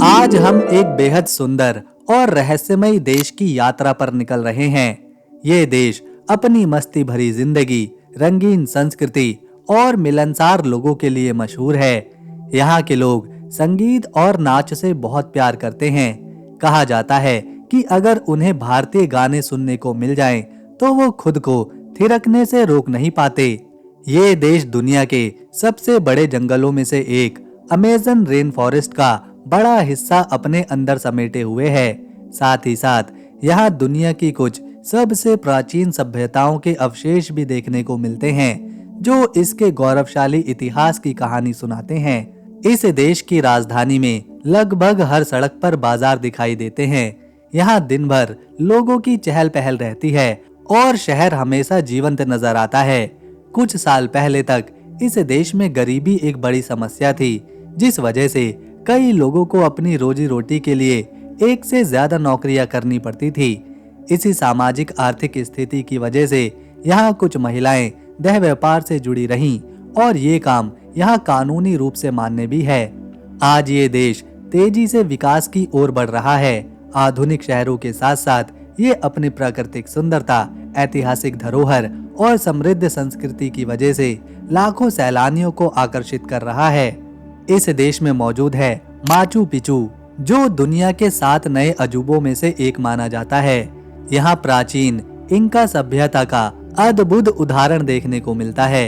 आज हम एक बेहद सुंदर और रहस्यमयी देश की यात्रा पर निकल रहे हैं। ये देश अपनी मस्ती भरी जिंदगी, रंगीन संस्कृति और मिलनसार लोगों के लिए मशहूर है। यहाँ के लोग संगीत और नाच से बहुत प्यार करते हैं। कहा जाता है कि अगर उन्हें भारतीय गाने सुनने को मिल जाएं, तो वो खुद को थिरकने से रोक नहीं पाते। ये देश दुनिया के सबसे बड़े जंगलों में से एक अमेज़न रेन फॉरेस्ट का बड़ा हिस्सा अपने अंदर समेटे हुए है। साथ ही साथ यहाँ दुनिया की कुछ सबसे प्राचीन सभ्यताओं के अवशेष भी देखने को मिलते हैं, जो इसके गौरवशाली इतिहास की कहानी सुनाते हैं। इस देश की राजधानी में लगभग हर सड़क पर बाजार दिखाई देते हैं। यहाँ दिन भर लोगों की चहल पहल रहती है और शहर हमेशा जीवंत नजर आता है। कुछ साल पहले तक इस देश में गरीबी एक बड़ी समस्या थी, जिस वजह से कई लोगों को अपनी रोजी रोटी के लिए एक से ज्यादा नौकरियां करनी पड़ती थी। इसी सामाजिक आर्थिक स्थिति की वजह से यहाँ कुछ महिलाएं देह व्यापार से जुड़ी रहीं और ये काम यहाँ कानूनी रूप से मान्य भी है। आज ये देश तेजी से विकास की ओर बढ़ रहा है। आधुनिक शहरों के साथ साथ ये अपनी प्राकृतिक सुंदरता, ऐतिहासिक धरोहर और समृद्ध संस्कृति की वजह से लाखों सैलानियों को आकर्षित कर रहा है। इस देश में मौजूद है माचू पिचू, जो दुनिया के 7 नए अजूबों में से एक माना जाता है। यहाँ प्राचीन इंका सभ्यता का अद्भुत उदाहरण देखने को मिलता है।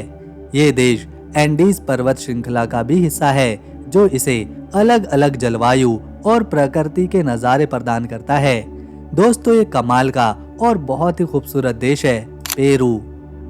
ये देश एंडीज पर्वत श्रृंखला का भी हिस्सा है, जो इसे अलग अलग जलवायु और प्रकृति के नज़ारे प्रदान करता है। दोस्तों, ये कमाल का और बहुत ही खूबसूरत देश है पेरू।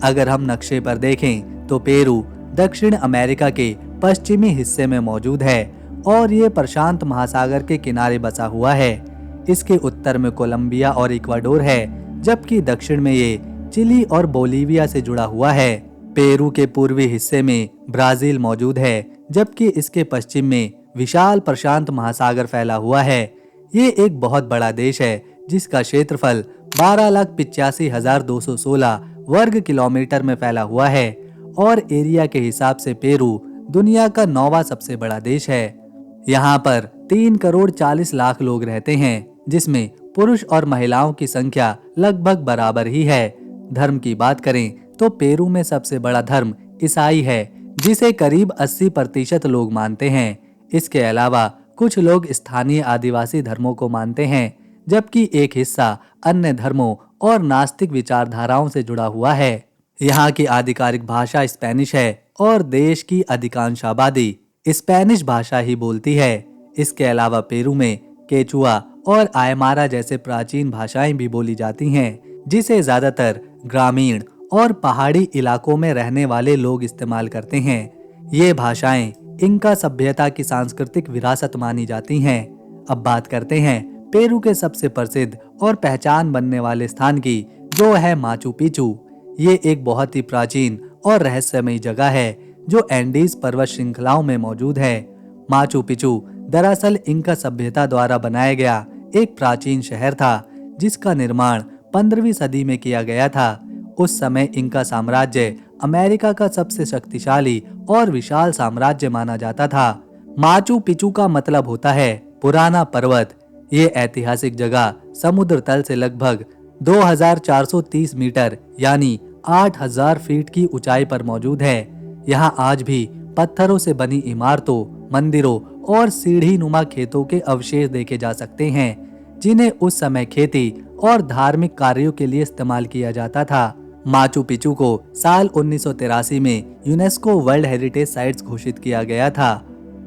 अगर हम नक्शे पर देखें तो पेरू दक्षिण अमेरिका के पश्चिमी हिस्से में मौजूद है और ये प्रशांत महासागर के किनारे बसा हुआ है। इसके उत्तर में कोलंबिया और इक्वाडोर है, जबकि दक्षिण में ये चिली और बोलीविया से जुड़ा हुआ है। पेरू के पूर्वी हिस्से में ब्राजील मौजूद है, जबकि इसके पश्चिम में विशाल प्रशांत महासागर फैला हुआ है। ये एक बहुत बड़ा देश है, जिसका क्षेत्रफल 12,85,216 वर्ग किलोमीटर में फैला हुआ है और एरिया के हिसाब से पेरू दुनिया का 9वां सबसे बड़ा देश है। यहाँ पर 3,40,00,000 लोग रहते हैं, जिसमें पुरुष और महिलाओं की संख्या लगभग बराबर ही है। धर्म की बात करें तो पेरू में सबसे बड़ा धर्म ईसाई है, जिसे करीब 80% लोग मानते हैं। इसके अलावा कुछ लोग स्थानीय आदिवासी धर्मों को मानते हैं, जबकि एक हिस्सा अन्य धर्मों और नास्तिक विचारधाराओं से जुड़ा हुआ है। यहाँ की आधिकारिक भाषा स्पेनिश है और देश की अधिकांश आबादी स्पेनिश भाषा ही बोलती है। इसके अलावा पेरू में केचुआ और आयमारा जैसे प्राचीन भाषाएं भी बोली जाती हैं, जिसे ज्यादातर ग्रामीण और पहाड़ी इलाकों में रहने वाले लोग इस्तेमाल करते हैं। ये भाषाएं इंका सभ्यता की सांस्कृतिक विरासत मानी जाती हैं। अब बात करते हैं पेरू के सबसे प्रसिद्ध और पहचान बनने वाले स्थान की, जो है माचू पिचू। ये एक बहुत ही प्राचीन और रहस्यमयी जगह है, जो एंडीज पर्वत श्रृंखलाओं में मौजूद है। माचू पिचू दरअसल इंका सभ्यता द्वारा बनाया गया एक प्राचीन शहर था, जिसका निर्माण 15वीं सदी में किया गया था। उस समय इंका साम्राज्य अमेरिका का सबसे शक्तिशाली और विशाल साम्राज्य माना जाता था। माचू पिचू का मतलब होता है पुराना पर्वत। ये ऐतिहासिक जगह समुद्र तल से लगभग 2,430 मीटर यानी 8,000 फीट की ऊंचाई पर मौजूद है। यहाँ आज भी पत्थरों से बनी इमारतों, मंदिरों और सीढ़ी नुमा खेतों के अवशेष देखे जा सकते हैं, जिन्हें उस समय खेती और धार्मिक कार्यों के लिए इस्तेमाल किया जाता था। माचू पिचू को साल 1983 में यूनेस्को वर्ल्ड हेरिटेज साइट्स घोषित किया गया था।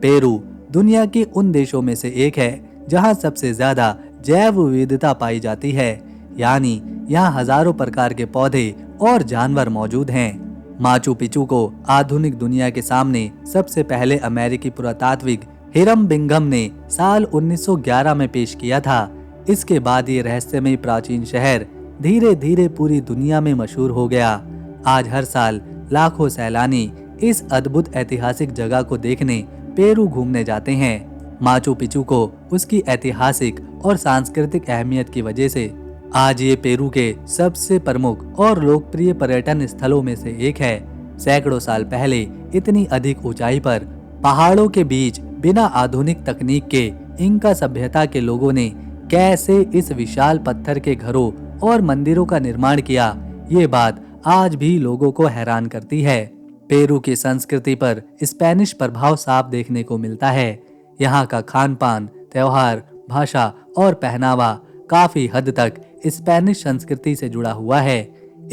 पेरू दुनिया के उन देशों में से एक है जहाँ सबसे ज्यादा जैव विविधता पाई जाती है, यानी यहाँ हजारों प्रकार के पौधे और जानवर मौजूद हैं। माचू पिचू को आधुनिक दुनिया के सामने सबसे पहले अमेरिकी पुरातात्विक हिरम बिंघम ने साल 1911 में पेश किया था। इसके बाद ये रहस्यमयी प्राचीन शहर धीरे धीरे पूरी दुनिया में मशहूर हो गया। आज हर साल लाखों सैलानी इस अद्भुत ऐतिहासिक जगह को देखने पेरू घूमने जाते हैं। माचू पिचू को उसकी ऐतिहासिक और सांस्कृतिक अहमियत की वजह से आज ये पेरू के सबसे प्रमुख और लोकप्रिय पर्यटन स्थलों में से एक है। सैकड़ों साल पहले इतनी अधिक ऊंचाई पर पहाड़ों के बीच बिना आधुनिक तकनीक के इंका सभ्यता के लोगों ने कैसे इस विशाल पत्थर के घरों और मंदिरों का निर्माण किया, ये बात आज भी लोगों को हैरान करती है। पेरू की संस्कृति पर स्पेनिश प्रभाव साफ देखने को मिलता है। यहाँ का खान पान, त्योहार, भाषा और पहनावा काफी हद तक स्पेनिश संस्कृति से जुड़ा हुआ है।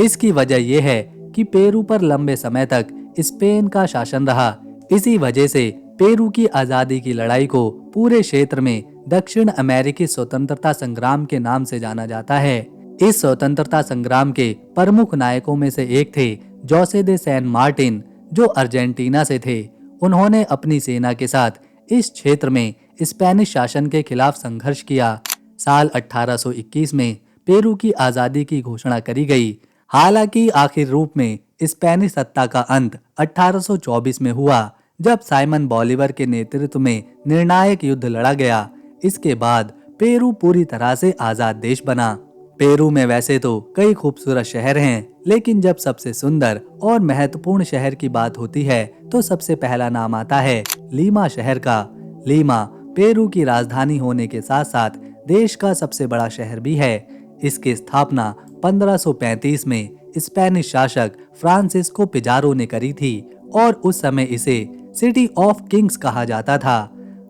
इसकी वजह यह है कि पेरू पर लंबे समय तक स्पेन का शासन रहा। इसी वजह से पेरू की आजादी की लड़ाई को पूरे क्षेत्र में दक्षिण अमेरिकी स्वतंत्रता संग्राम के नाम से जाना जाता है। इस स्वतंत्रता संग्राम के प्रमुख नायकों में से एक थे जोसे दे सैन मार्टिन, जो अर्जेंटीना से थे। उन्होंने अपनी सेना के साथ इस क्षेत्र में स्पेनिश शासन के खिलाफ संघर्ष किया। साल 1821 में पेरू की आजादी की घोषणा करी गई। हालांकि आखिर रूप में स्पेनिश सत्ता का अंत 1824 में हुआ, जब साइमन बोलीवर के नेतृत्व में निर्णायक युद्ध लड़ा गया। इसके बाद पेरू पूरी तरह से आजाद देश बना। पेरू में वैसे तो कई खूबसूरत शहर हैं, लेकिन जब सबसे सुंदर और महत्वपूर्ण शहर की बात होती है तो सबसे पहला नाम आता है लीमा शहर का। लीमा पेरू की राजधानी होने के साथ साथ देश का सबसे बड़ा शहर भी है। इसकी स्थापना 1535 में स्पेनिश शासक फ्रांसिस्को पिजारो ने करी थी और उस समय इसे सिटी ऑफ किंग्स कहा जाता था।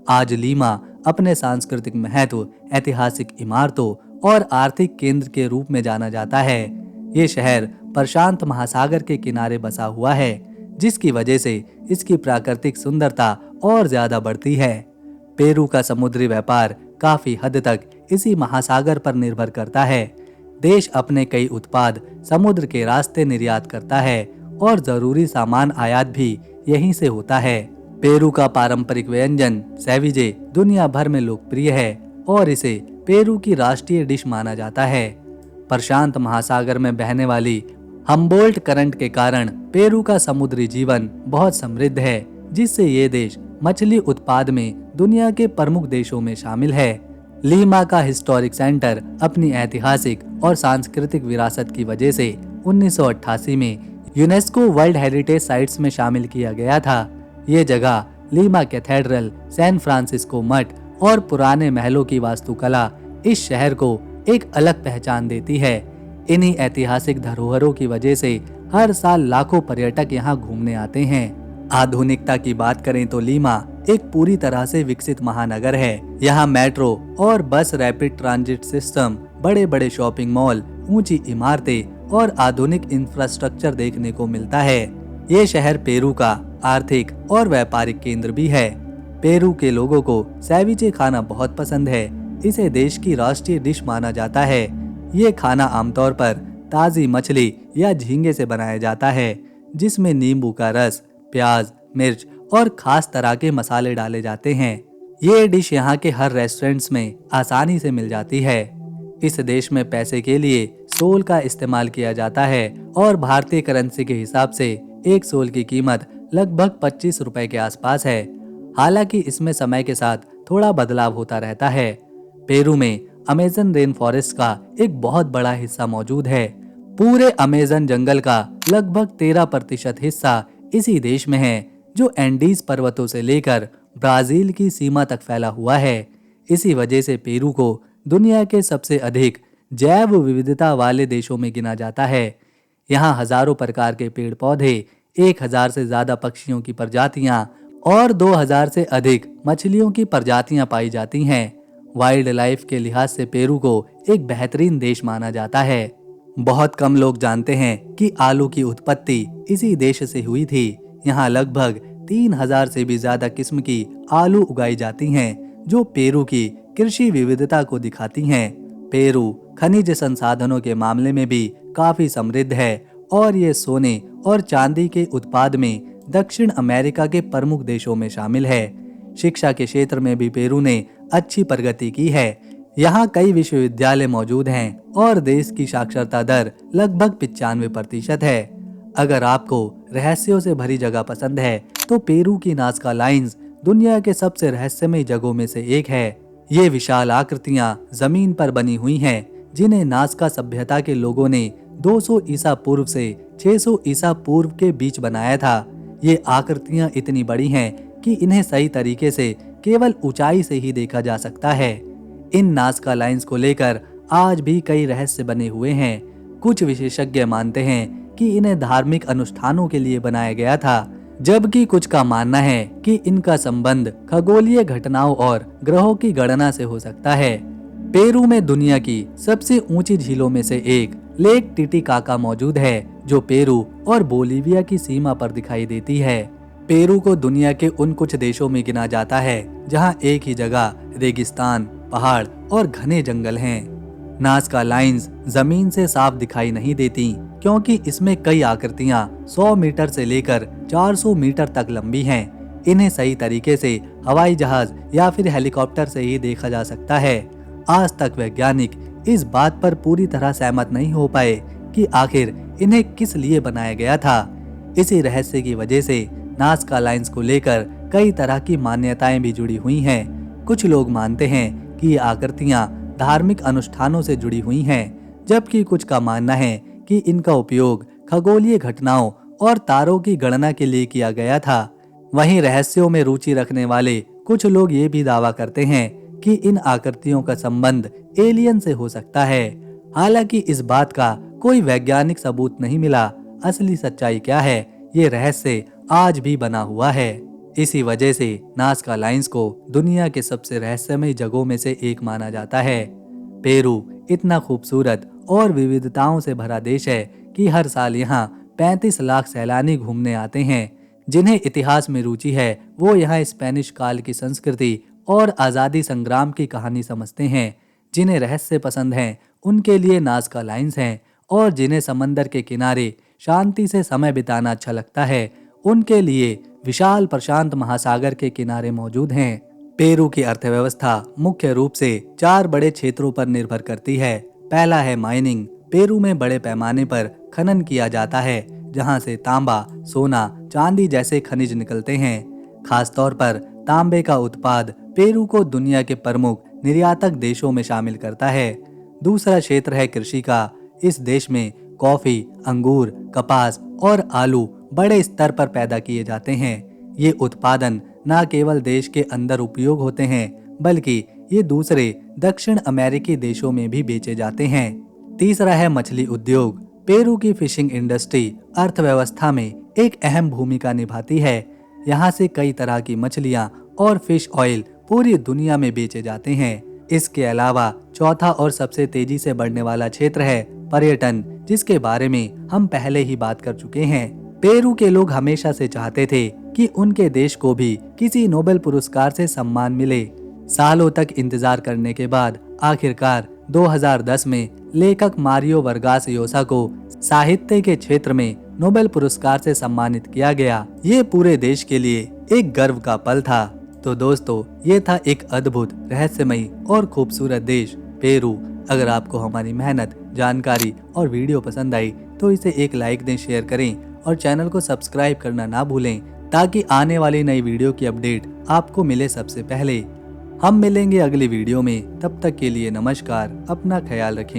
आज लीमा अपने सांस्कृतिक महत्व, ऐतिहासिक इमारतों और आर्थिक केंद्र के रूप में जाना जाता है। ये शहर प्रशांत महासागर के किनारे बसा हुआ है, जिसकी वजह से इसकी प्राकृतिक सुंदरता और ज्यादा बढ़ती है। पेरू का समुद्री व्यापार काफी हद तक इसी महासागर पर निर्भर करता है। देश अपने कई उत्पाद समुद्र के रास्ते निर्यात करता है और जरूरी सामान आयात भी यहीं से होता है। पेरू का पारंपरिक व्यंजन सेविजे दुनिया भर में लोकप्रिय है और इसे पेरू की राष्ट्रीय डिश माना जाता है। प्रशांत महासागर में बहने वाली हम्बोल्ट करंट के कारण पेरू का समुद्री जीवन बहुत समृद्ध है, जिससे ये देश मछली उत्पाद में दुनिया के प्रमुख देशों में शामिल है। लीमा का हिस्टोरिक सेंटर अपनी ऐतिहासिक और सांस्कृतिक विरासत की वजह से 1988 में यूनेस्को वर्ल्ड हेरिटेज साइट्स में शामिल किया गया था। ये जगह लीमा कैथेड्रल, सैन फ्रांसिस्को मठ और पुराने महलों की वास्तुकला इस शहर को एक अलग पहचान देती है। इन्हीं ऐतिहासिक धरोहरों की वजह से हर साल लाखों पर्यटक यहाँ घूमने आते हैं। आधुनिकता की बात करें तो लीमा एक पूरी तरह से विकसित महानगर है। यहाँ मेट्रो और बस रैपिड ट्रांजिट सिस्टम, बड़े बड़े शॉपिंग मॉल, ऊंची इमारतें और आधुनिक इंफ्रास्ट्रक्चर देखने को मिलता है। ये शहर पेरू का आर्थिक और व्यापारिक केंद्र भी है। पेरू के लोगों को सेविचे खाना बहुत पसंद है। इसे देश की राष्ट्रीय डिश माना जाता है। ये खाना आमतौर पर ताजी मछली या झींगे से बनाया जाता है, जिसमें नींबू का रस, प्याज, मिर्च और खास तरह के मसाले डाले जाते हैं। ये डिश यहाँ के हर रेस्टोरेंट्स में आसानी से मिल जाती है। इस देश में पैसे के लिए सोल का इस्तेमाल किया जाता है और भारतीय करेंसी के हिसाब से एक सोल की कीमत लगभग 25 रुपए के आसपास है। हालांकि इसमें समय के साथ थोड़ा बदलाव होता रहता है। पेरू में अमेज़न रेन फॉरेस्ट का एक बहुत बड़ा हिस्सा मौजूद है। पूरे अमेज़न जंगल का लगभग 13% हिस्सा इसी देश में है, जो एंडीज पर्वतों से लेकर ब्राजील की सीमा तक फैला हुआ है। इसी वजह से पेरू को दुनिया के सबसे अधिक जैव विविधता वाले देशों में गिना जाता है। यहाँ हजारों प्रकार के पेड़ पौधे, 1000 से ज्यादा पक्षियों की प्रजातियां और 2000 से अधिक मछलियों की प्रजातियां पाई जाती हैं। वाइल्ड लाइफ के लिहाज से पेरू को एक बेहतरीन देश माना जाता है। बहुत कम लोग जानते हैं कि आलू की उत्पत्ति इसी देश से हुई थी। यहाँ लगभग 3000 से भी ज्यादा किस्म की आलू उगाई जाती हैं, जो पेरू की कृषि विविधता को दिखाती हैं। पेरू खनिज संसाधनों के मामले में भी काफी समृद्ध है और ये सोने और चांदी के उत्पाद में दक्षिण अमेरिका के प्रमुख देशों में शामिल है। शिक्षा के क्षेत्र में भी पेरू ने अच्छी प्रगति की है। यहाँ कई विश्वविद्यालय मौजूद हैं और देश की साक्षरता दर लगभग 95% है। अगर आपको रहस्यों से भरी जगह पसंद है तो पेरू की नाज़का लाइन्स दुनिया के सबसे रहस्यमय जगहों में से एक है। ये विशाल आकृतियां जमीन पर बनी हुई हैं, जिन्हें नाज़का सभ्यता के लोगों ने 200 ईसा पूर्व से 600 ईसा पूर्व के बीच बनाया था। ये आकृतियां इतनी बड़ी हैं कि इन्हें सही तरीके से केवल ऊंचाई से ही देखा जा सकता है। इन नाज़का लाइंस को लेकर आज भी कई रहस्य बने हुए हैं। कुछ विशेषज्ञ मानते हैं कि इन्हें धार्मिक अनुष्ठानों के लिए बनाया गया था, जबकि कुछ का मानना है कि इनका संबंध खगोलीय घटनाओं और ग्रहों की गणना से हो सकता है। पेरू में दुनिया की सबसे ऊंची झीलों में से एक लेक टिटिकाका मौजूद है, जो पेरू और बोलीविया की सीमा पर दिखाई देती है। पेरू को दुनिया के उन कुछ देशों में गिना जाता है जहां एक ही जगह रेगिस्तान, पहाड़ और घने जंगल हैं। नाज़का लाइंस जमीन से साफ दिखाई नहीं देती, क्योंकि इसमें कई आकृतियां 100 मीटर से लेकर 400 मीटर तक लंबी हैं। इन्हें सही तरीके से हवाई जहाज या फिर हेलीकॉप्टर से ही देखा जा सकता है। आज तक वैज्ञानिक इस बात पर पूरी तरह सहमत नहीं हो पाए कि आखिर इन्हें किस लिए बनाया गया था। इसी रहस्य की वजह से नाज़का लाइंस को लेकर कई तरह की मान्यताएं भी जुड़ी हुई हैं। कुछ लोग मानते हैं कि ये आकृतियां धार्मिक अनुष्ठानों से जुड़ी हुई हैं, जबकि कुछ का मानना है कि इनका उपयोग खगोलीय घटनाओं और तारों की गणना के लिए किया गया था। वहीं रहस्यों में रुचि रखने वाले कुछ लोग ये भी दावा करते हैं कि इन आकृतियों का संबंध एलियन से हो सकता है। हालांकि इस बात का कोई वैज्ञानिक सबूत नहीं मिला। असली सच्चाई क्या है, ये रहस्य आज भी बना हुआ है। इसी वजह से नाज़का लाइंस को दुनिया के सबसे रहस्यमय जगहों में से एक माना जाता है। पेरू इतना खूबसूरत और विविधताओं से भरा देश है कि हर साल यहाँ 35 लाख सैलानी घूमने आते हैं। जिन्हें इतिहास में रुचि है वो यहाँ स्पेनिश काल की संस्कृति और आज़ादी संग्राम की कहानी समझते हैं। जिन्हें रहस्य पसंद हैं उनके लिए नाज़का लाइंस हैं, और जिन्हें समंदर के किनारे शांति से समय बिताना अच्छा लगता है उनके लिए विशाल प्रशांत महासागर के किनारे मौजूद हैं। पेरू की अर्थव्यवस्था मुख्य रूप से 4 बड़े क्षेत्रों पर निर्भर करती है। पहला है माइनिंग। पेरू में बड़े पैमाने पर खनन किया जाता है, जहां से तांबा, सोना, चांदी जैसे खनिज निकलते हैं। खासतौर पर तांबे का उत्पाद पेरू को दुनिया के प्रमुख निर्यातक देशों में शामिल करता है। दूसरा क्षेत्र है कृषि का। इस देश में कॉफी, अंगूर, कपास और आलू बड़े स्तर पर पैदा किए जाते हैं। ये उत्पादन न केवल देश के अंदर उपयोग होते हैं, बल्कि ये दूसरे दक्षिण अमेरिकी देशों में भी बेचे जाते हैं। तीसरा है मछली उद्योग। पेरू की फिशिंग इंडस्ट्री अर्थव्यवस्था में एक अहम भूमिका निभाती है। यहाँ से कई तरह की मछलियाँ और फिश ऑयल पूरी दुनिया में बेचे जाते हैं। इसके अलावा चौथा और सबसे तेजी से बढ़ने वाला क्षेत्र है पर्यटन, जिसके बारे में हम पहले ही बात कर चुके हैं। पेरू के लोग हमेशा से चाहते थे कि उनके देश को भी किसी नोबेल पुरस्कार से सम्मान मिले। सालों तक इंतजार करने के बाद आखिरकार 2010 में लेखक मारियो वर्गास योसा को साहित्य के क्षेत्र में नोबेल पुरस्कार से सम्मानित किया गया। ये पूरे देश के लिए एक गर्व का पल था। तो दोस्तों, ये था एक अद्भुत, रहस्यमयी और खूबसूरत देश पेरू। अगर आपको हमारी मेहनत, जानकारी और वीडियो पसंद आई तो इसे एक लाइक दें, शेयर करें और चैनल को सब्सक्राइब करना ना भूलें, ताकि आने वाली नई वीडियो की अपडेट आपको मिले सबसे पहले। हम मिलेंगे अगली वीडियो में। तब तक के लिए नमस्कार। अपना ख्याल रखें।